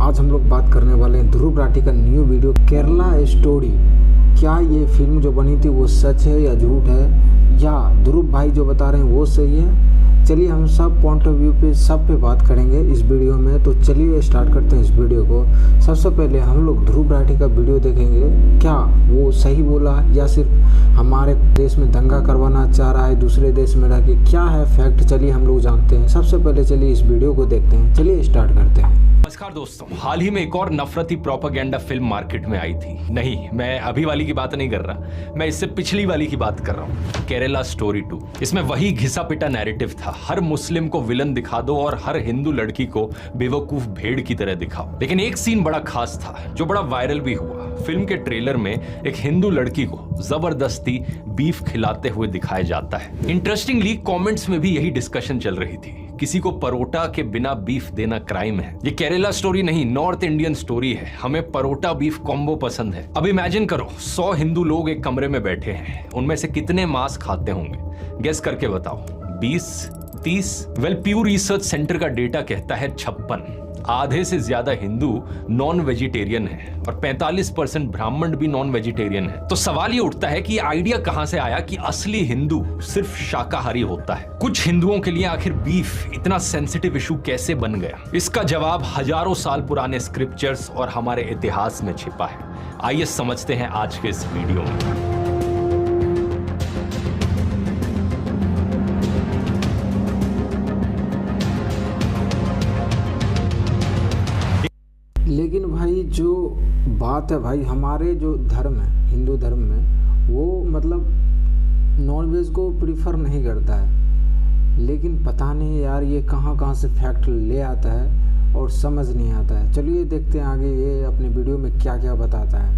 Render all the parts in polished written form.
आज हम लोग बात करने वाले हैं ध्रुव राठी का न्यू वीडियो केरला स्टोरी। क्या ये फिल्म जो बनी थी वो सच है या झूठ है, या ध्रुव भाई जो बता रहे हैं वो सही है? चलिए हम सब पॉइंट ऑफ व्यू पे सब पे बात करेंगे इस वीडियो में। तो चलिए स्टार्ट करते हैं इस वीडियो को। सबसे पहले हम लोग ध्रुव राठी का वीडियो देखेंगे, क्या वो सही बोला या सिर्फ हमारे देश में दंगा करवाना चाह रहा है दूसरे देश में रह के, क्या है फैक्ट चलिए हम लोग जानते हैं। सबसे पहले चलिए इस वीडियो को देखते हैं, चलिए स्टार्ट करते हैं। नमस्कार दोस्तों, हाल ही में एक और नफरती प्रोपेगेंडा फिल्म मार्केट में आई थी। नहीं, मैं अभी वाली की बात नहीं कर रहा, मैं इससे पिछली वाली की बात कर रहा हूँ, केरला स्टोरी 2। इसमें वही घिसा पिटा नैरेटिव था, हर मुस्लिम को विलन दिखा दो और हर हिंदू लड़की को बेवकूफ भेड़ की तरह दिखाओ। लेकिन एक सीन बड़ा खास था जो बड़ा वायरल भी हुआ। फिल्म के ट्रेलर में एक हिंदू लड़की को जबरदस्ती बीफ खिलाते हुए दिखाया जाता है। इंटरेस्टिंगली कमेंट्स में भी यही डिस्कशन चल रही थी, किसी को परोटा के बिना बीफ देना क्राइम है। ये केरला स्टोरी नहीं, नॉर्थ इंडियन स्टोरी है। हमें परोटा बीफ कॉम्बो पसंद है। अब इमेजिन करो 100 हिंदू लोग एक कमरे में बैठे हैं, उनमें से कितने मांस खाते होंगे? गेस करके बताओ। 20, 30? वेल, प्यू रिसर्च सेंटर का डेटा कहता है 56। आधे से ज्यादा हिंदू नॉन वेजिटेरियन है और 45% ब्राह्मण भी नॉन वेजिटेरियन है। तो सवाल ये उठता है कि आइडिया कहां से आया कि असली हिंदू सिर्फ शाकाहारी होता है? कुछ हिंदुओं के लिए आखिर बीफ इतना सेंसिटिव इशू कैसे बन गया? इसका जवाब हजारों साल पुराने स्क्रिप्चर्स और हमारे इतिहास में छिपा है। आइए समझते हैं आज के इस वीडियो में। लेकिन भाई जो बात है भाई, हमारे जो धर्म है हिंदू धर्म में, वो मतलब नॉनवेज को प्रीफर नहीं करता है। लेकिन पता नहीं यार ये कहाँ से फैक्ट ले आता है और समझ नहीं आता है। चलिए देखते हैं आगे ये अपने वीडियो में क्या क्या बताता है।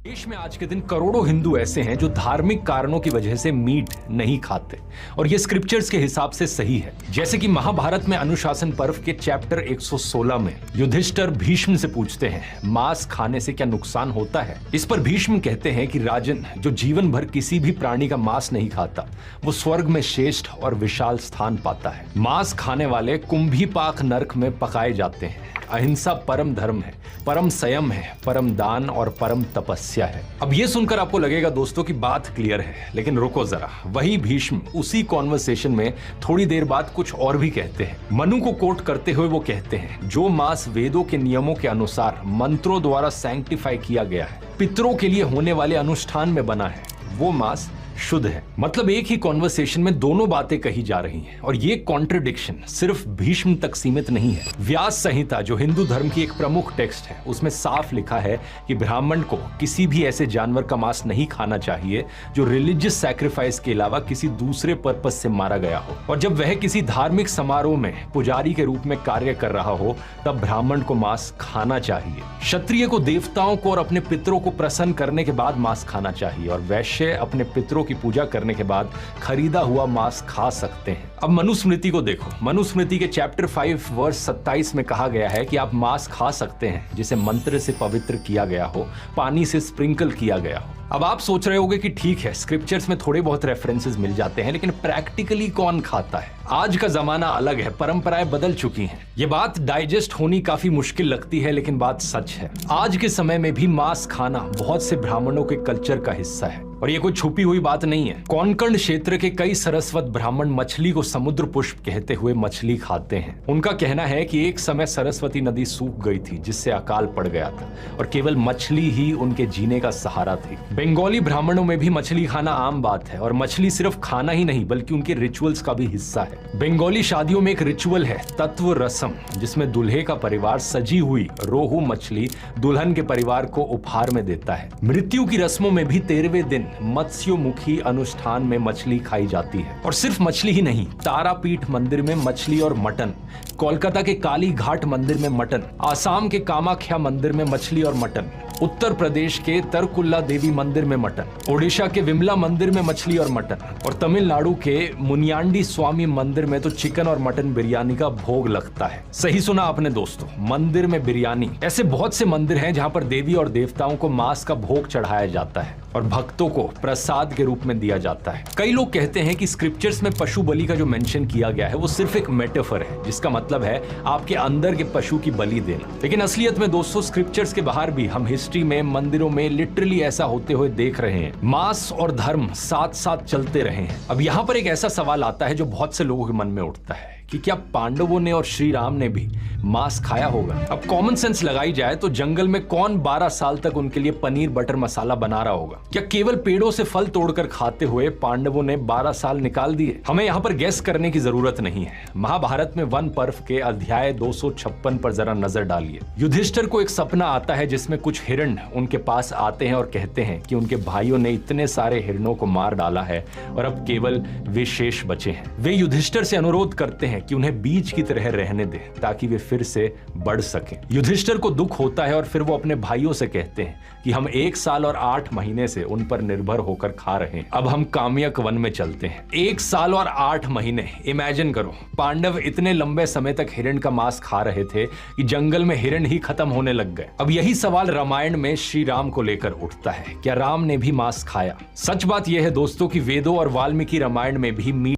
देश में आज के दिन करोड़ों हिंदू ऐसे हैं जो धार्मिक कारणों की वजह से मीट नहीं खाते, और ये स्क्रिप्चर्स के हिसाब से सही है। जैसे कि महाभारत में अनुशासन पर्व के चैप्टर 116 में युधिष्ठिर भीष्म से पूछते हैं, मांस खाने से क्या नुकसान होता है? इस पर भीष्म कहते हैं कि राजन, जो जीवन भर किसी भी प्राणी का मांस नहीं खाता वो स्वर्ग में श्रेष्ठ और विशाल स्थान पाता है। मांस खाने वाले कुंभीपाक नरक में पकाए जाते हैं। अहिंसा परम धर्म है, परम संयम है, परम दान और परम तपस्या है। अब ये सुनकर आपको लगेगा दोस्तों की बात क्लियर है, लेकिन रुको जरा। वही भीष्म उसी कॉन्वर्सेशन में थोड़ी देर बाद कुछ और भी कहते हैं। मनु को कोट करते हुए वो कहते हैं, जो मांस वेदों के नियमों के अनुसार मंत्रों द्वारा सैंक्टिफाई किया गया है, पितरों के लिए होने वाले अनुष्ठान में बना है, वो मांस शुद्ध है। मतलब एक ही कॉन्वर्सेशन में दोनों बातें कही जा रही हैं, और ये कॉन्ट्रडिक्शन सिर्फ भीष्म तक सीमित नहीं है। व्यास संहिता जो हिंदू धर्म की एक प्रमुख टेक्स्ट है, उसमें साफ लिखा है कि ब्राह्मण को किसी भी ऐसे जानवर का मांस नहीं खाना चाहिए जो रिलीजियस सैक्रिफाइस के अलावा किसी दूसरे पर्पस से मारा गया हो, और जब वह किसी धार्मिक समारोह में पुजारी के रूप में कार्य कर रहा हो तब ब्राह्मण को मांस खाना चाहिए। क्षत्रिय को देवताओं को और अपने पितरों को प्रसन्न करने के बाद मांस खाना चाहिए, और वैश्य अपने पितरों की पूजा करने के बाद खरीदा हुआ मांस खा सकते हैं। अब मनुस्मृति को देखो। मनुस्मृति के चैप्टर 5 वर्स 27 में कहा गया है कि आप मांस खा सकते हैं जिसे मंत्र से पवित्र किया गया हो, पानी से स्प्रिंकल किया गया हो। अब आप सोच रहे होंगे कि ठीक है, स्क्रिप्चर्स में थोड़े बहुत रेफरेंसेस मिल जाते हैं, लेकिन प्रैक्टिकली कौन खाता है? आज का जमाना अलग है, परंपराएं बदल चुकी हैं। ये बात डाइजेस्ट होनी काफी मुश्किल लगती है, लेकिन बात सच है। आज के समय में भी मांस खाना बहुत से ब्राह्मणों के कल्चर का हिस्सा है, और ये कोई छुपी हुई बात नहीं है। कोंकण क्षेत्र के कई सरस्वत ब्राह्मण मछली को समुद्र पुष्प कहते हुए मछली खाते हैं। उनका कहना है कि एक समय सरस्वती नदी सूख गई थी जिससे अकाल पड़ गया था, और केवल मछली ही उनके जीने का सहारा थी। बंगाली ब्राह्मणों में भी मछली खाना आम बात है, और मछली सिर्फ खाना ही नहीं बल्कि उनके रिचुअल्स का भी हिस्सा है। बंगाली शादियों में एक रिचुअल है तत्व रसम, जिसमें दूल्हे का परिवार सजी हुई रोहू मछली दुल्हन के परिवार को उपहार में देता है। मृत्यु की रस्मों में भी 13वें दिन मत्स्योमुखी अनुष्ठान में मछली खाई जाती है, और सिर्फ मछली ही नहीं, तारापीठ मंदिर में मछली और मटन, कोलकाता के काली घाट मंदिर में मटन, आसाम के कामाख्या मंदिर में मछली और मटन, उत्तर प्रदेश के तरकुल्ला देवी मंदिर में मटन, ओडिशा के विमला मंदिर में मछली और मटन, और तमिलनाडु के मुनियांडी स्वामी मंदिर में तो चिकन और मटन बिरयानी का भोग लगता है। सही सुना आपने दोस्तों, मंदिर में बिरयानी। ऐसे बहुत से मंदिर हैं जहां पर देवी और देवताओं को मांस का भोग चढ़ाया जाता है और भक्तों को प्रसाद के रूप में दिया जाता है। कई लोग कहते हैं कि स्क्रिप्चर्स में पशु बलि का जो मेंशन किया गया है वो सिर्फ एक मेटाफर है, जिसका मतलब है आपके अंदर के पशु की बलि देना। लेकिन असलियत में दोस्तों स्क्रिप्चर्स के बाहर भी हम हिस्ट्री में मंदिरों में लिटरली ऐसा होते हुए देख रहे हैं। मांस और धर्म साथ साथ चलते रहे हैं। अब यहाँ पर एक ऐसा सवाल आता है जो बहुत से लोगों के मन में उठता है कि क्या पांडवों ने और श्री राम ने भी मांस खाया होगा? अब कॉमन सेंस लगाई जाए तो जंगल में कौन 12 साल तक उनके लिए पनीर बटर मसाला बना रहा होगा? क्या केवल पेड़ों से फल तोड़कर खाते हुए पांडवों ने 12 साल निकाल दिए? हमें यहाँ पर गैस करने की जरूरत नहीं है। महाभारत में वन पर्व के अध्याय 256 पर जरा नजर डालिए। युधिष्ठिर को एक सपना आता है जिसमें कुछ हिरण उनके पास आते हैं और कहते हैं कि उनके भाइयों ने इतने सारे हिरणों को मार डाला है और अब केवल वे शेष बचे हैं। वे युधिष्ठिर से अनुरोध करते हैं कि उन्हें बीज की तरह रहने दें ताकि वे फिर से बढ़ सकें। युधिष्ठिर को दुख होता है और फिर वो अपने भाइयों से कहते हैं कि हम 1 साल और 8 महीने से उन पर निर्भर होकर खा रहे हैं, अब हम काम्यक वन में चलते हैं। 1 साल और 8 महीने, इमेजिन करो, पांडव इतने लंबे समय तक हिरण का मांस खा रहे थे कि जंगल में हिरण ही खत्म होने लग गए। अब यही सवाल रामायण में श्री राम को लेकर उठता है, क्या राम ने भी मांस खाया? सच बात यह है दोस्तों कि वेदों और वाल्मीकि रामायण में भी मीट।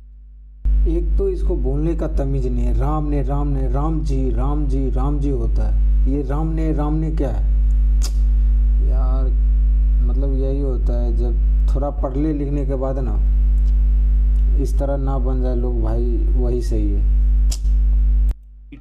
एक तो इसको बोलने का तमीज नहीं है। राम ने राम जी होता है। ये राम ने क्या है यार? मतलब यही होता है जब थोड़ा पढ़ने लिखने के बाद ना इस तरह ना बन जाए लोग, भाई वही सही है।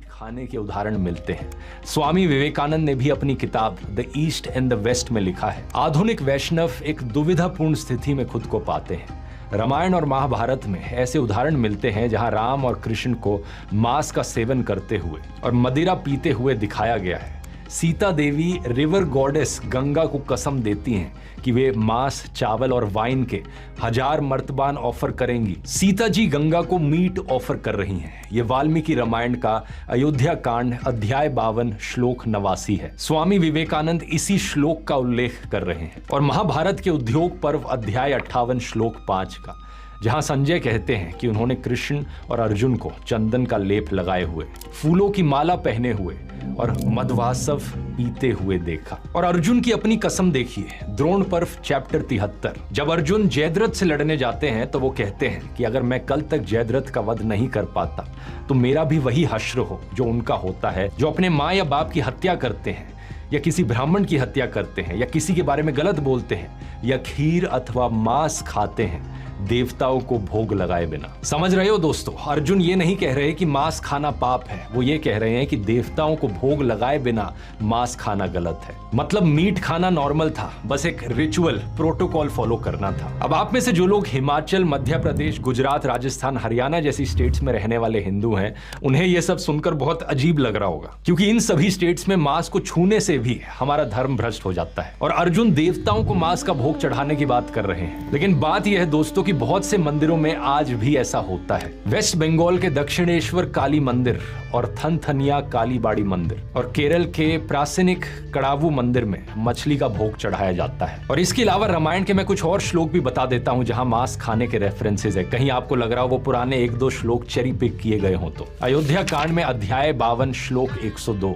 खाने के उदाहरण मिलते हैं। स्वामी विवेकानंद ने भी अपनी किताब the east and the west में लिखा है, आधुनिक वैष्णव एक दुविधापूर्ण स्थिति में खुद को पाते हैं। रामायण और महाभारत में ऐसे उदाहरण मिलते हैं जहां राम और कृष्ण को मांस का सेवन करते हुए और मदिरा पीते हुए दिखाया गया है। सीता देवी रिवर गॉडेस गंगा को कसम देती हैं कि वे मांस, चावल और वाइन के 1000 मर्तबान ऑफर करेंगी। सीता जी गंगा को मीट ऑफर कर रही हैं। ये वाल्मीकि रामायण का अयोध्या कांड अध्याय 52 श्लोक 89 है। स्वामी विवेकानंद इसी श्लोक का उल्लेख कर रहे हैं। और महाभारत के उद्योग पर्व अध्याय 58 श्लोक 5 का, जहां संजय कहते हैं कि उन्होंने कृष्ण और अर्जुन को चंदन का लेप लगाए हुए, फूलों की माला पहने हुए और मधवासव पीते हुए देखा। और अर्जुन की अपनी कसम देखिए, द्रोण पर्व चैप्टर 73। जब अर्जुन जयद्रथ से लड़ने जाते हैं तो वो कहते हैं कि अगर मैं कल तक जयद्रथ का वध नहीं कर पाता तो मेरा भी वही हश्र हो जो उनका होता है, जो अपने माँ या बाप की हत्या करते हैं या किसी ब्राह्मण की हत्या करते हैं या किसी के बारे में गलत बोलते हैं या खीर अथवा मांस खाते हैं देवताओं को भोग लगाए बिना। समझ रहे हो दोस्तों, अर्जुन ये नहीं कह रहे कि मांस खाना पाप है, वो ये कह रहे हैं कि देवताओं को भोग लगाए बिना मांस खाना गलत है। मतलब मीट खाना नॉर्मल था, बस एक रिचुअल प्रोटोकॉल फॉलो करना था। अब आप में से जो लोग हिमाचल, मध्य प्रदेश, गुजरात, राजस्थान, हरियाणा जैसी स्टेट्स में रहने वाले हिंदू हैं, उन्हें यह सब सुनकर बहुत अजीब लग रहा होगा, क्योंकि इन सभी स्टेट्स में मांस को छूने से भी हमारा धर्म भ्रष्ट हो जाता है। और अर्जुन देवताओं को मांस का भोग चढ़ाने की बात कर रहे हैं। लेकिन बात यह है दोस्तों कि बहुत से मंदिरों में आज भी ऐसा होता है। वेस्ट बंगाल के दक्षिणेश्वर काली मंदिर और थनथनिया कालीबाड़ी मंदिर और केरल के प्रासनिक कड़ावू मंदिर में मछली का भोग चढ़ाया जाता है। और इसके अलावा रामायण के मैं कुछ और श्लोक भी बता देता हूं जहां मांस खाने के रेफरेंसेस है। कहीं आपको लग रहा हो वो पुराने 1-2 श्लोक चेरी पिक किए गए हो तो अयोध्या कांड में अध्याय 52 श्लोक 102,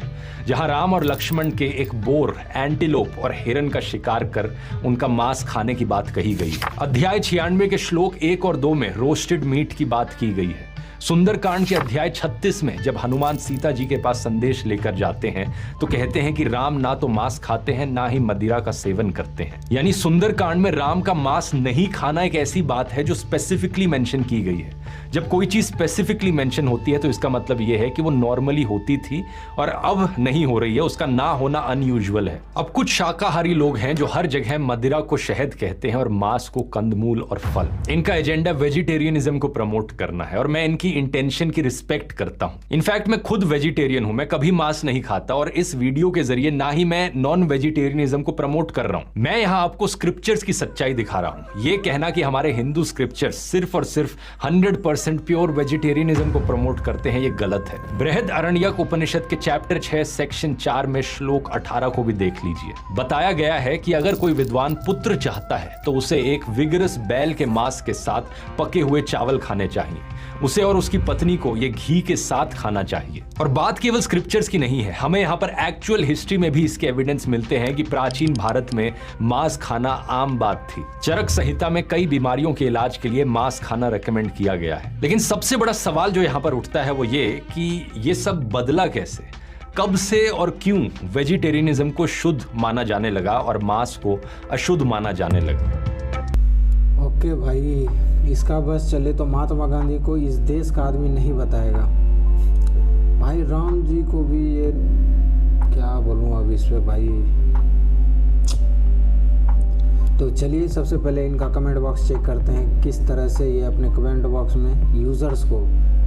जहां राम और लक्ष्मण के एक बोर, एंटीलोप और हिरन का शिकार कर उनका मांस खाने की बात कही गई। अध्याय 96 के श्लोक 1 और 2 में रोस्टेड मीट की बात की गई है। सुंदरकांड के अध्याय 36 में जब हनुमान सीता जी के पास संदेश लेकर जाते हैं तो कहते हैं कि राम ना तो मांस खाते हैं ना ही मदिरा का सेवन करते हैं। यानी सुंदरकांड में राम का मांस नहीं खाना एक ऐसी बात है जो स्पेसिफिकली मेंशन की गई है। जब कोई चीज स्पेसिफिकली मेंशन होती है तो इसका मतलब यह है कि वो नॉर्मली होती थी और अब नहीं हो रही है, उसका ना होना अनयूजुअल है। अब कुछ शाकाहारी लोग हैं जो हर जगह मदिरा को शहद कहते हैं और मांस को कंदमूल और फल। इनका एजेंडा वेजिटेरियनिज्म को प्रमोट करना है और मैं इनकी इंटेंशन की रिस्पेक्ट करता हूं। इनफैक्ट मैं खुद वेजिटेरियन हूं, मैं कभी मांस नहीं खाता और इस वीडियो के जरिए ना ही मैं नॉन वेजिटेरियनिज्म को प्रमोट कर रहा हूं। मैं यहां आपको स्क्रिप्चर्स की सच्चाई दिखा रहा हूं। यह कहना कि हमारे हिंदू स्क्रिप्चर्स सिर्फ और सिर्फ 100% 100% प्योर वेजिटेरियनिज्म को प्रमोट करते हैं, ये गलत है। बृहदारण्यक उपनिषद के चैप्टर 6 सेक्शन 4 में श्लोक 18 को भी देख लीजिए। बताया गया है कि अगर कोई विद्वान पुत्र चाहता है तो उसे एक विगरस बैल के मांस के साथ पके हुए चावल खाने चाहिए। उसे और उसकी पत्नी को ये घी के साथ खाना चाहिए। और बात केवल स्क्रिप्चर्स की नहीं है, हमें यहाँ पर एक्चुअल हिस्ट्री में भी इसके एविडेंस मिलते हैं कि प्राचीन भारत में मांस खाना आम बात थी। चरक संहिता में कई बीमारियों के इलाज के लिए मांस खाना रेकमेंड किया गया है। लेकिन सबसे बड़ा सवाल जो यहाँ पर उठता है वो ये कि ये सब बदला कैसे, कब से और क्यों वेजिटेरियनिज्म को शुद्ध माना जाने लगा और मांस को अशुद्ध माना जाने लगा। ओके भाई, इसका बस चले तो महात्मा गांधी को इस देश का आदमी नहीं बताएगा। भाई राम जी को भी ये क्या बोलूँ अब इस पे भाई। तो चलिए सबसे पहले इनका कमेंट बॉक्स चेक करते हैं, किस तरह से ये अपने कमेंट बॉक्स में यूज़र्स को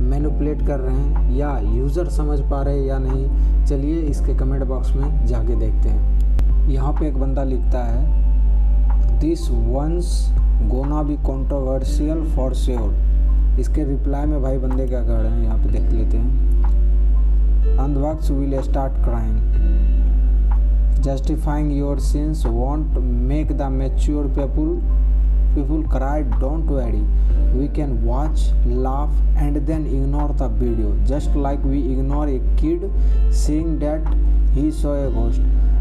मैनिपुलेट कर रहे हैं या यूज़र समझ पा रहे हैं या नहीं। चलिए इसके कमेंट बॉक्स में जाके देखते हैं। यहाँ पे एक बंदा लिखता है, this one's gonna be controversial for sure. इसके रिप्लाई में भाई बंदे क्या कर रहे हैं यहाँ पे देख लेते हैं। अंधभक्त will start crying, justifying your sins won't make the mature people cry. Don't worry, we can watch, laugh and then ignore the video, just like we ignore a kid saying that he saw a ghost.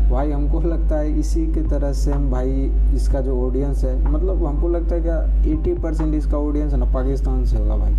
भाई हमको लगता है इसी के तरह से हम भाई इसका जो ऑडियंस है, मतलब हमको लगता है क्या 80% इसका ऑडियंस है ना पाकिस्तान से होगा भाई।